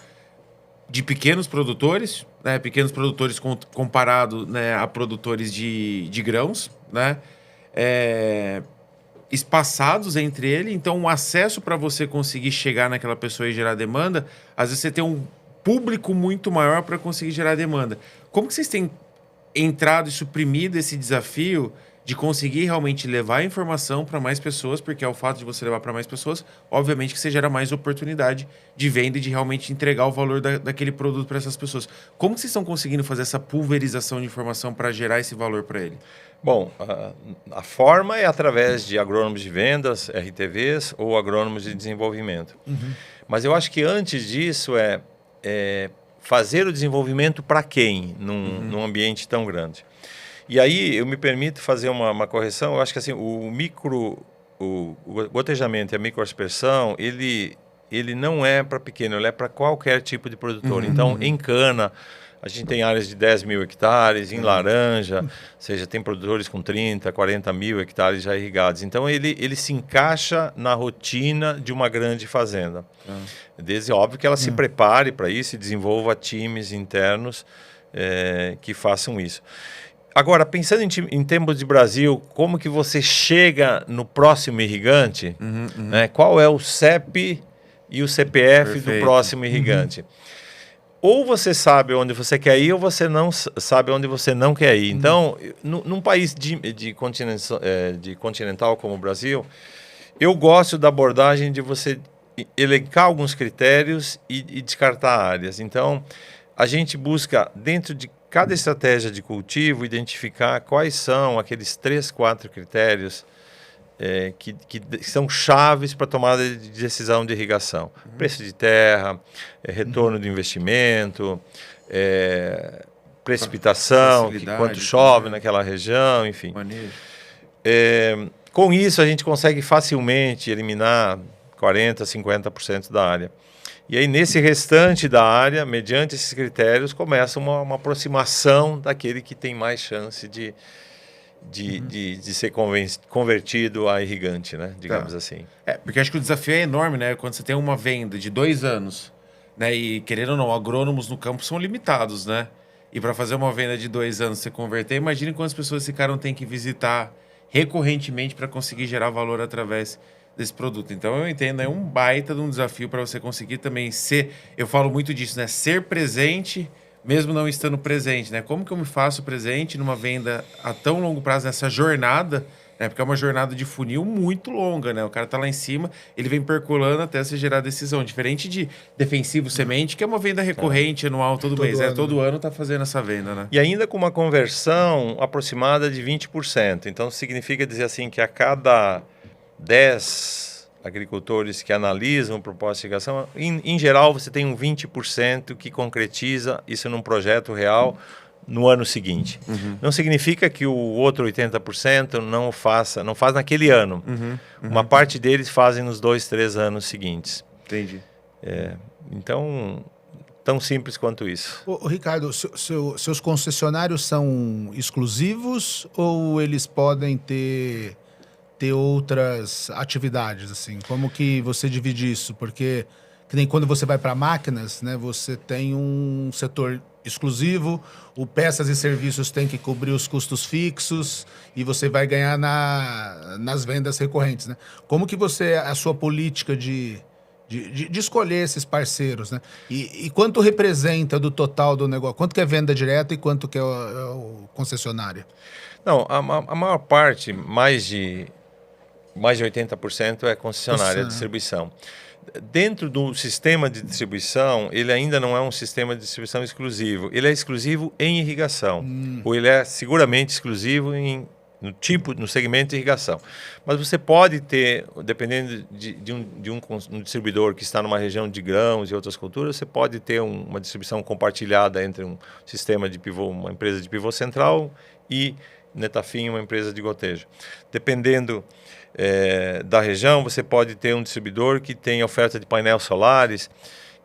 de pequenos produtores, né? Pequenos produtores comparado, né, a produtores de grãos, né? Espaçados entre ele, então o acesso para você conseguir chegar naquela pessoa e gerar demanda, às vezes você tem um público muito maior para conseguir gerar demanda. Como que vocês têm entrado e suprimido esse desafio de conseguir realmente levar a informação para mais pessoas, porque é o fato de você levar para mais pessoas, obviamente que você gera mais oportunidade de venda e de realmente entregar o valor daquele produto para essas pessoas. Como que vocês estão conseguindo fazer essa pulverização de informação para gerar esse valor para ele? Bom, a forma é através de agrônomos de vendas, RTVs, ou agrônomos de desenvolvimento. Mas eu acho que antes disso é fazer o desenvolvimento para quem, num ambiente tão grande. E aí eu me permito fazer uma correção. Eu acho que assim, o gotejamento e a microaspersão, ele não é para pequeno, ele é para qualquer tipo de produtor. Então, em cana, a gente tem áreas de 10 mil hectares, em laranja, ou seja, tem produtores com 30, 40 mil hectares já irrigados. Então, ele se encaixa na rotina de uma grande fazenda. Desde óbvio que ela se prepare para isso e desenvolva times internos que façam isso. Agora, pensando em termos de Brasil, como que você chega no próximo irrigante? Né? Qual é o CEP e o CPF do próximo irrigante? Ou você sabe onde você quer ir, ou você não sabe onde você não quer ir. Então, num país de continental como o Brasil, eu gosto da abordagem de você elencar alguns critérios e descartar áreas. Então, a gente busca, dentro de cada estratégia de cultivo, identificar quais são aqueles 3, 4 critérios que são chaves para a tomada de decisão de irrigação. Preço de terra, retorno do investimento, precipitação, quanto chove naquela região, enfim. Com isso, a gente consegue facilmente eliminar 40%, 50% da área. E aí, nesse restante da área, mediante esses critérios, começa uma aproximação daquele que tem mais chance de ser convertido a irrigante, né? Digamos assim. Porque acho que o desafio é enorme, né? Quando você tem uma venda de 2 anos, né? E querendo ou não, agrônomos no campo são limitados, né? E para fazer uma venda de 2 anos você converter, imagine quantas pessoas esse cara não tem que visitar recorrentemente para conseguir gerar valor através desse produto. Então eu entendo, é um baita de um desafio para você conseguir também ser, eu falo muito disso, né? Ser presente mesmo não estando presente, né? Como que eu me faço presente numa venda a tão longo prazo, nessa jornada, né? Porque é uma jornada de funil muito longa, né? O cara tá lá em cima, ele vem percolando até você gerar a decisão. Diferente de defensivo semente, que é uma venda recorrente, anual, todo mês. ano, Todo ano tá fazendo essa venda, né? E ainda com uma conversão aproximada de 20%. Então, significa dizer assim que a cada 10 agricultores que analisam proposta de irrigação, em geral você tem um 20% que concretiza isso num projeto real no ano seguinte. Não significa que o outro 80% não faz naquele ano. Uma parte deles fazem nos 2, 3 anos seguintes. Entendi. Então, tão simples quanto isso. Ô, Ricardo, seus concessionários são exclusivos ou eles podem ter outras atividades, assim? Como que você divide isso? Porque, que nem quando você vai para máquinas, né, você tem um setor exclusivo, o peças e serviços tem que cobrir os custos fixos e você vai ganhar nas vendas recorrentes, né? Como que a sua política de escolher esses parceiros, né? E quanto representa do total do negócio? Quanto que é venda direta e quanto que é o concessionário? Não, a maior parte, mais de 80% é concessionária de distribuição. Dentro do sistema de distribuição, ele ainda não é um sistema de distribuição exclusivo. Ele é exclusivo em irrigação. Ou ele é seguramente exclusivo no segmento de irrigação. Mas você pode ter, dependendo de um distribuidor que está numa região de grãos e outras culturas, você pode ter uma distribuição compartilhada entre um sistema de pivô, uma empresa de pivô central e Netafim, uma empresa de gotejo. Dependendo da região, você pode ter um distribuidor que tem oferta de painéis solares,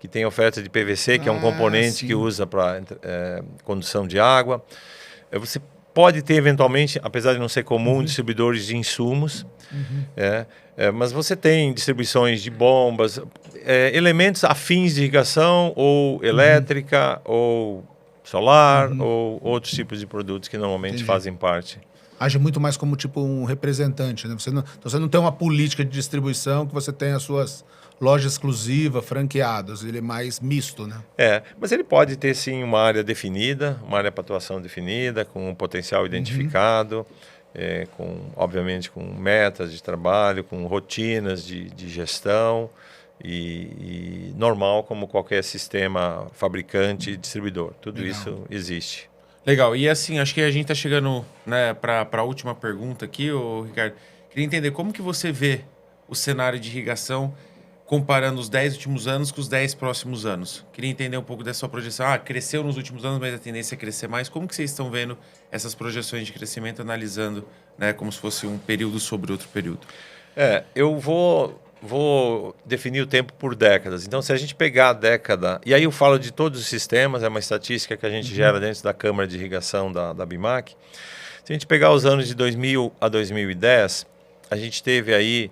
que tem oferta de PVC, que é um componente que usa para condução de água. Você pode ter, eventualmente, apesar de não ser comum, distribuidores de insumos, mas você tem distribuições de bombas, elementos afins de irrigação, ou elétrica, ou solar, ou outros tipos de produtos que normalmente fazem parte. Age muito mais como tipo um representante, né? Você não tem uma política de distribuição que você tem as suas lojas exclusivas, franqueadas. Ele é mais misto, né? Mas ele pode ter sim uma área definida, uma área para atuação definida, com um potencial identificado, obviamente com metas de trabalho, com rotinas de gestão e normal como qualquer sistema fabricante e distribuidor. Tudo isso existe. Legal. E assim, acho que a gente está chegando, né, para a última pergunta aqui, Ricardo. Queria entender como que você vê o cenário de irrigação comparando os 10 últimos anos com os 10 próximos anos. Queria entender um pouco dessa sua projeção. Cresceu nos últimos anos, mas a tendência é crescer mais. Como que vocês estão vendo essas projeções de crescimento, analisando, né, como se fosse um período sobre outro período? Eu vou definir o tempo por décadas. Então, se a gente pegar a década... E aí eu falo de todos os sistemas, é uma estatística que a gente gera dentro da Câmara de Irrigação da BIMAC. Se a gente pegar os anos de 2000 a 2010, a gente teve aí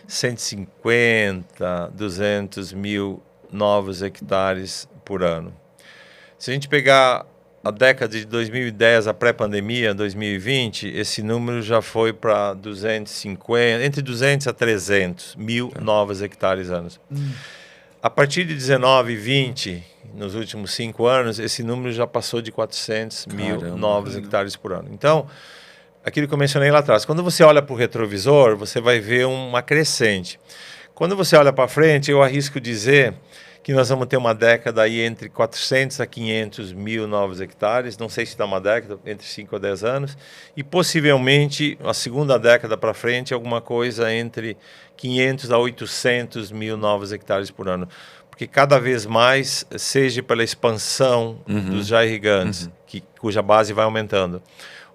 150, 200 mil novos hectares por ano. Se a gente pegar a década de 2010, a pré-pandemia, 2020, esse número já foi para 250, entre 200 a 300 mil novos hectares anos. A partir de 19 e 20, nos últimos 5 anos, esse número já passou de 400 mil novos hectares por ano. Então, aquilo que eu mencionei lá atrás, quando você olha para o retrovisor, você vai ver uma crescente. Quando você olha para frente, eu arrisco dizer que nós vamos ter uma década aí entre 400 a 500 mil novos hectares, não sei se dá uma década, entre 5 a 10 anos, e possivelmente a segunda década para frente alguma coisa entre 500 a 800 mil novos hectares por ano. Porque cada vez mais, seja pela expansão dos já irrigantes, cuja base vai aumentando,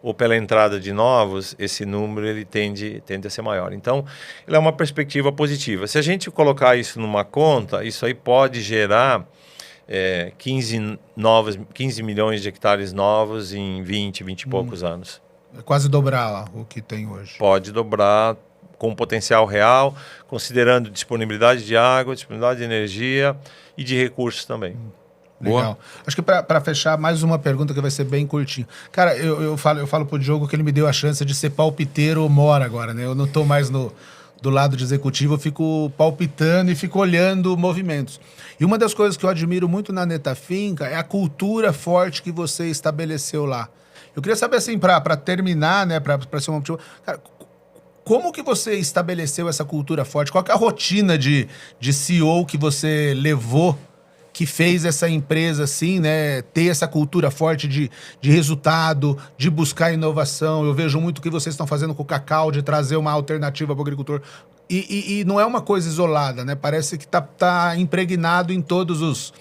ou pela entrada de novos, esse número ele tende a ser maior. Então, ele é uma perspectiva positiva. Se a gente colocar isso numa conta, isso aí pode gerar 15 milhões de hectares novos em 20 e poucos anos. É quase dobrar lá o que tem hoje. Pode dobrar com potencial real, considerando disponibilidade de água, disponibilidade de energia e de recursos também. Legal. Boa. Acho que para fechar, mais uma pergunta que vai ser bem curtinho. Cara, eu falo pro Diogo que ele me deu a chance de ser palpiteiro mora agora, né? Eu não tô mais do lado de executivo, eu fico palpitando e fico olhando movimentos. E uma das coisas que eu admiro muito na Netafinca é a cultura forte que você estabeleceu lá. Eu queria saber, assim, para terminar, né, para ser um motivo... Cara, como que você estabeleceu essa cultura forte? Qual que é a rotina de CEO que você levou, que fez essa empresa, assim, né, ter essa cultura forte de resultado, de buscar inovação? Eu vejo muito o que vocês estão fazendo com o cacau, de trazer uma alternativa para o agricultor. E não é uma coisa isolada, né? Parece que tá impregnado em todos os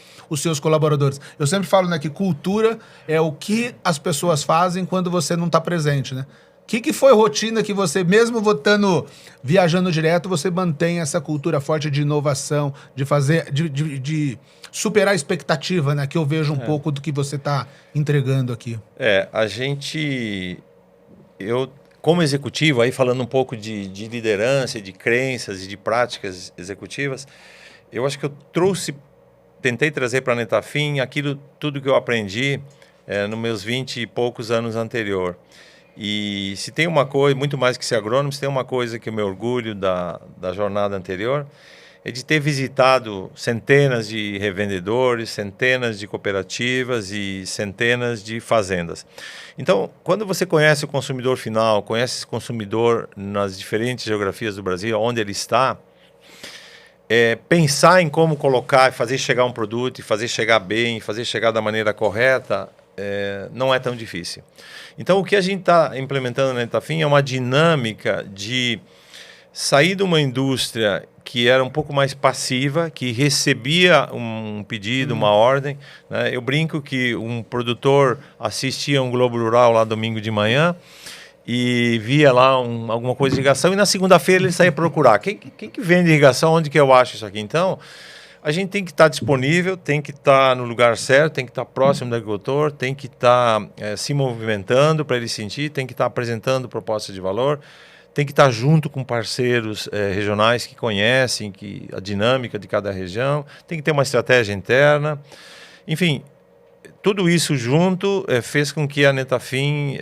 seus colaboradores. Eu sempre falo, né, que cultura é o que as pessoas fazem quando você não está presente, né? O que foi rotina que você, mesmo viajando direto, você mantém essa cultura forte de inovação, de fazer, de superar a expectativa, né? Que eu vejo um pouco do que você está entregando aqui. Eu, como executivo, aí falando um pouco de liderança, de crenças e de práticas executivas, eu acho que eu tentei trazer para a Netafim tudo que eu aprendi nos meus 20 e poucos anos anterior. E se tem uma coisa, muito mais que ser agrônomo, se tem uma coisa que eu me orgulho da jornada anterior, é de ter visitado centenas de revendedores, centenas de cooperativas e centenas de fazendas. Então, quando você conhece o consumidor final, conhece esse consumidor nas diferentes geografias do Brasil, onde ele está, pensar em como colocar, fazer chegar um produto, fazer chegar bem, fazer chegar da maneira correta, não é tão difícil. Então, o que a gente está implementando na Netafim é uma dinâmica de sair de uma indústria que era um pouco mais passiva, que recebia um pedido, uma ordem, né? Eu brinco que um produtor assistia um Globo Rural lá domingo de manhã e via lá alguma coisa de irrigação e na segunda-feira ele saía procurar. Quem que vende irrigação? Onde que eu acho isso aqui? Então, a gente tem que estar disponível, tem que estar no lugar certo, tem que estar próximo do agricultor, tem que estar se movimentando para ele sentir, tem que estar apresentando propostas de valor, tem que estar junto com parceiros regionais que conhecem a dinâmica de cada região, tem que ter uma estratégia interna. Enfim, tudo isso junto fez com que a Netafim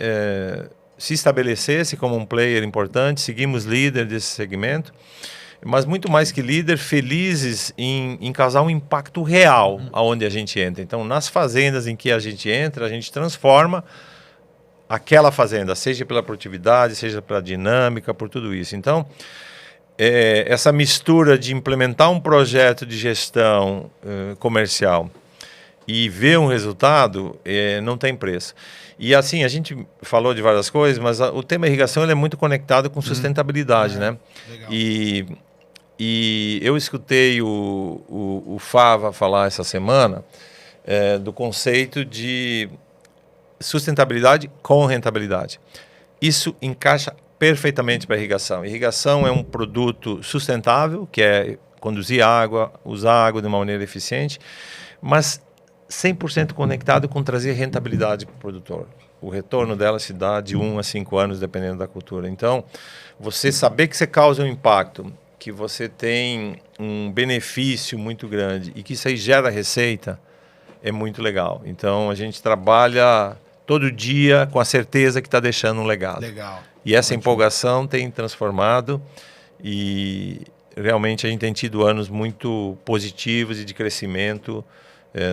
se estabelecesse como um player importante, seguimos líder desse segmento, mas muito mais que líder, felizes em causar um impacto real aonde a gente entra. Então, nas fazendas em que a gente entra, a gente transforma aquela fazenda, seja pela produtividade, seja pela dinâmica, por tudo isso. Então, essa mistura de implementar um projeto de gestão comercial e ver um resultado não tem preço. E assim, a gente falou de várias coisas, mas o tema irrigação ele é muito conectado com sustentabilidade, né? Legal. E eu escutei o Fava falar essa semana do conceito de sustentabilidade com rentabilidade. Isso encaixa perfeitamente para a irrigação. Irrigação é um produto sustentável, que é conduzir água, usar água de uma maneira eficiente, mas 100% conectado com trazer rentabilidade para o produtor. O retorno dela se dá de 1 a 5 anos, dependendo da cultura. Então, você saber que você causa um impacto, que você tem um benefício muito grande e que isso aí gera receita, é muito legal. Então, a gente trabalha todo dia com a certeza que está deixando um legado. Legal. E essa empolgação tem transformado e realmente a gente tem tido anos muito positivos e de crescimento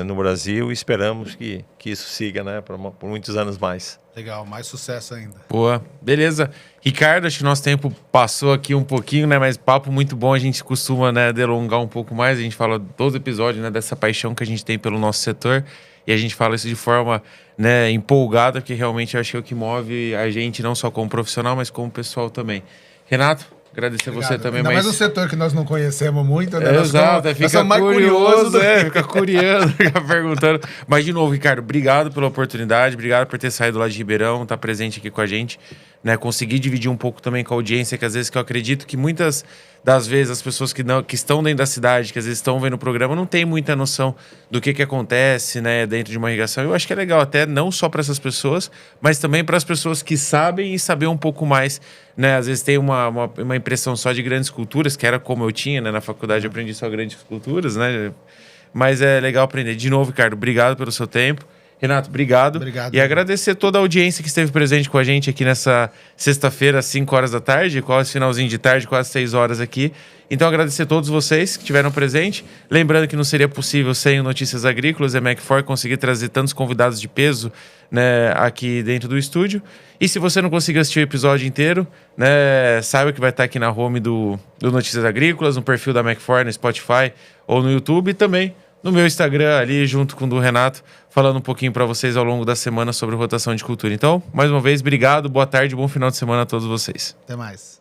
no Brasil e esperamos que isso siga, né, por muitos anos mais. Legal, mais sucesso ainda. Boa, beleza. Ricardo, acho que nosso tempo passou aqui um pouquinho, né? Mas papo muito bom, a gente costuma, né, delongar um pouco mais. A gente fala todo episódio, né, dessa paixão que a gente tem pelo nosso setor. E a gente fala isso de forma, né, empolgada, porque realmente eu acho que é o que move a gente, não só como profissional, mas como pessoal também. Renato, agradecer você também. Ainda mais um setor que nós não conhecemos muito, né? Exato, fica mais curioso, fica curioso, fica perguntando. Mas, de novo, Ricardo, obrigado pela oportunidade, obrigado por ter saído lá de Ribeirão, estar presente aqui com a gente. né? Conseguir dividir um pouco também com a audiência, que às vezes que eu acredito que muitas das vezes as pessoas que estão dentro da cidade, que às vezes estão vendo o programa, não tem muita noção do que acontece, né, dentro de uma irrigação. Eu acho que é legal até não só para essas pessoas, mas também para as pessoas que sabem e saber um pouco mais, né? Às vezes tem uma impressão só de grandes culturas, que era como eu tinha, né? Na faculdade eu aprendi só grandes culturas, né? Mas é legal aprender. De novo, Ricardo, obrigado pelo seu tempo. Renato, obrigado. Obrigado. E agradecer toda a audiência que esteve presente com a gente aqui nessa sexta-feira, às 5 horas da tarde, quase finalzinho de tarde, quase 6 horas aqui. Então, agradecer a todos vocês que estiveram presentes. Lembrando que não seria possível sem o Notícias Agrícolas, a Mac4 conseguir trazer tantos convidados de peso, né, aqui dentro do estúdio. E se você não conseguir assistir o episódio inteiro, né, saiba que vai estar aqui na home do Notícias Agrícolas, no perfil da Mac4, no Spotify ou no YouTube e também no meu Instagram ali, junto com o do Renato, falando um pouquinho para vocês ao longo da semana sobre rotação de cultura. Então, mais uma vez, obrigado, boa tarde, bom final de semana a todos vocês. Até mais.